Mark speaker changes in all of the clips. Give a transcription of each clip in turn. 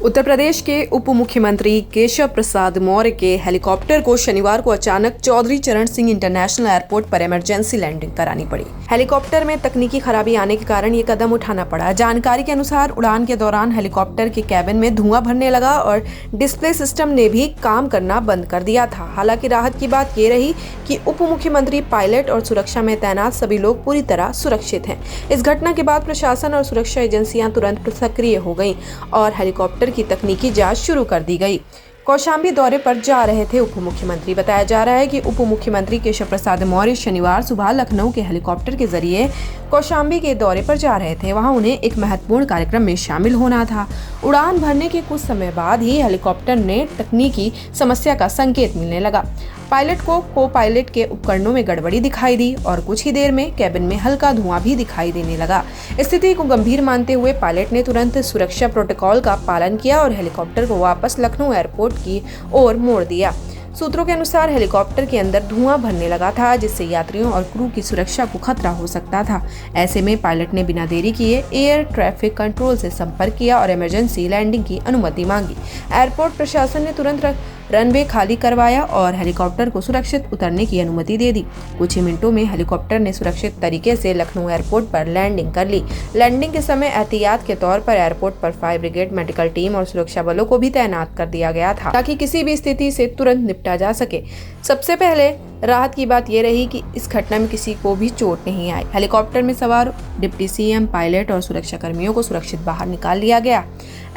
Speaker 1: उत्तर प्रदेश के उप मुख्यमंत्री केशव प्रसाद मौर्य के हेलीकॉप्टर को शनिवार को अचानक चौधरी चरण सिंह इंटरनेशनल एयरपोर्ट पर इमरजेंसी लैंडिंग करानी पड़ी। हेलीकॉप्टर में तकनीकी खराबी आने के कारण ये कदम उठाना पड़ा। जानकारी के अनुसार उड़ान के दौरान हेलीकॉप्टर के कैबिन में धुआं भरने लगा और डिस्प्ले सिस्टम ने भी काम करना बंद कर दिया था। हालांकि राहत की बात ये रही कि उप मुख्यमंत्री, पायलट और सुरक्षा में तैनात सभी लोग पूरी तरह सुरक्षित हैं। इस घटना के बाद प्रशासन और सुरक्षा एजेंसियां तुरंत सक्रिय हो गईं और हेलीकॉप्टर की तकनीकी जांच शुरू कर दी गई। कौशाम्बी दौरे पर जा रहे थे उप मुख्यमंत्री। बताया जा रहा है कि उप मुख्यमंत्री केशव प्रसाद मौर्य शनिवार सुबह लखनऊ के हेलीकॉप्टर के जरिए कौशाम्बी के दौरे पर जा रहे थे। वहां उन्हें एक महत्वपूर्ण कार्यक्रम में शामिल होना था। उड़ान भरने के कुछ समय बाद ही हेलीकॉप्टर ने तकनीकी समस्या का संकेत मिलने लगा। पायलट को पायलट के उपकरणों में गड़बड़ी दिखाई दी और कुछ ही देर में कैबिन में हल्का धुआं भी दिखाई देने लगा। स्थिति को गंभीर मानते हुए पायलट ने तुरंत सुरक्षा प्रोटोकॉल का पालन किया और हेलीकॉप्टर को वापस लखनऊ एयरपोर्ट की ओर मोड़ दिया। सूत्रों के अनुसार हेलीकॉप्टर के अंदर धुआं भरने लगा था, जिससे यात्रियों और क्रू की सुरक्षा को खतरा हो सकता था। ऐसे में पायलट ने बिना देरी किए एयर ट्रैफिक कंट्रोल से संपर्क किया और इमरजेंसी लैंडिंग की अनुमति मांगी। एयरपोर्ट प्रशासन ने तुरंत रनवे खाली करवाया और हेलीकॉप्टर को सुरक्षित उतरने की अनुमति दे दी। कुछ ही मिनटों में हेलीकॉप्टर ने सुरक्षित तरीके से लखनऊ एयरपोर्ट पर लैंडिंग कर ली। लैंडिंग के समय एहतियात के तौर पर एयरपोर्ट पर फायर ब्रिगेड, मेडिकल टीम और सुरक्षा बलों को भी तैनात कर दिया गया था ताकि किसी भी स्थिति से तुरंत निपटा जा सके। सबसे पहले राहत की बात यह रही कि इस घटना में किसी को भी चोट नहीं आई। हेलीकॉप्टर में सवार डिप्टी सीएम, पायलट और सुरक्षा कर्मियों को सुरक्षित बाहर निकाल लिया गया।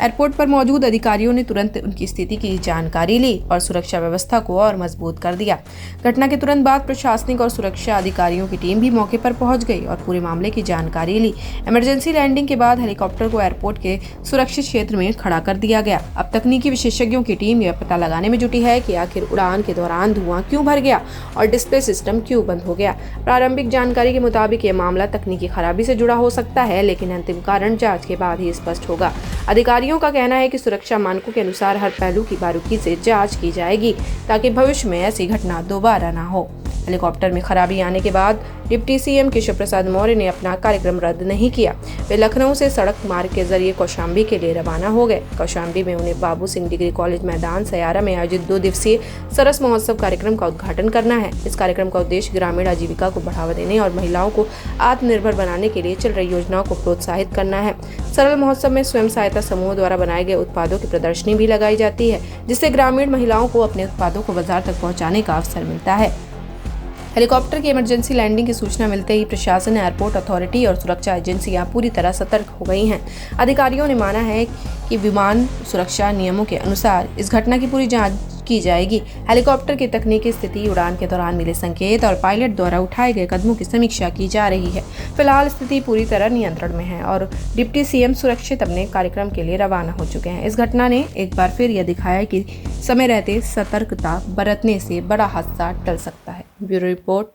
Speaker 1: एयरपोर्ट पर मौजूद अधिकारियों ने तुरंत उनकी स्थिति की जानकारी ली और सुरक्षा व्यवस्था को और मजबूत कर दिया। घटना के तुरंत बाद प्रशासनिक और सुरक्षा अधिकारियों की टीम भी मौके पर पहुंच गई और पूरे मामले की जानकारी ली। इमरजेंसी लैंडिंग के बाद हेलीकॉप्टर को एयरपोर्ट के सुरक्षित क्षेत्र में खड़ा कर दिया गया। अब तकनीकी विशेषज्ञों की टीम यह पता लगाने में जुटी है कि आखिर उड़ान के दौरान धुआं क्यों भर गया और डिस्प्ले सिस्टम क्यों बंद हो गया। प्रारंभिक जानकारी के मुताबिक यह मामला तकनीकी खराबी से जुड़ा हो सकता है, लेकिन अंतिम कारण जांच के बाद ही स्पष्ट होगा। अधिकारियों का कहना है कि सुरक्षा मानकों के अनुसार हर पहलू की बारीकी से जांच की जाएगी ताकि भविष्य में ऐसी घटना दोबारा न हो। हेलीकॉप्टर में खराबी आने के बाद डिप्टी सीएम केशव प्रसाद मौर्य ने अपना कार्यक्रम रद्द नहीं किया। वे लखनऊ से सड़क मार्ग के जरिए कौशाम्बी के लिए रवाना हो गए। कौशाम्बी में उन्हें बाबू सिंह डिग्री कॉलेज मैदान सयारा में आयोजित 2 दिवसीय सरस महोत्सव कार्यक्रम का उद्घाटन करना है। इस कार्यक्रम का उद्देश्य ग्रामीण आजीविका को बढ़ावा देने और महिलाओं को आत्मनिर्भर बनाने के लिए चल रही योजनाओं को प्रोत्साहित करना है। सरल महोत्सव में स्वयं सहायता समूह द्वारा बनाए गए उत्पादों की प्रदर्शनी भी लगाई जाती है, जिससे ग्रामीण महिलाओं को अपने उत्पादों को बाजार तक पहुँचाने का अवसर मिलता है। हेलीकॉप्टर की इमरजेंसी लैंडिंग की सूचना मिलते ही प्रशासन, एयरपोर्ट अथॉरिटी और सुरक्षा एजेंसियां पूरी तरह सतर्क हो गई हैं। अधिकारियों ने माना है कि विमान सुरक्षा नियमों के अनुसार इस घटना की पूरी जांच की जाएगी। हेलीकॉप्टर की तकनीकी स्थिति, उड़ान के दौरान मिले संकेत और पायलट द्वारा उठाए गए कदमों की समीक्षा की जा रही है। फिलहाल स्थिति पूरी तरह नियंत्रण में है और डिप्टी सीएम सुरक्षित अपने कार्यक्रम के लिए रवाना हो चुके हैं। इस घटना ने एक बार फिर यह दिखाया कि समय रहते सतर्कता बरतने से बड़ा हादसा टल सकता है। ब्यूरो रिपोर्ट,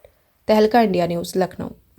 Speaker 1: तहलका इंडिया न्यूज़, लखनऊ।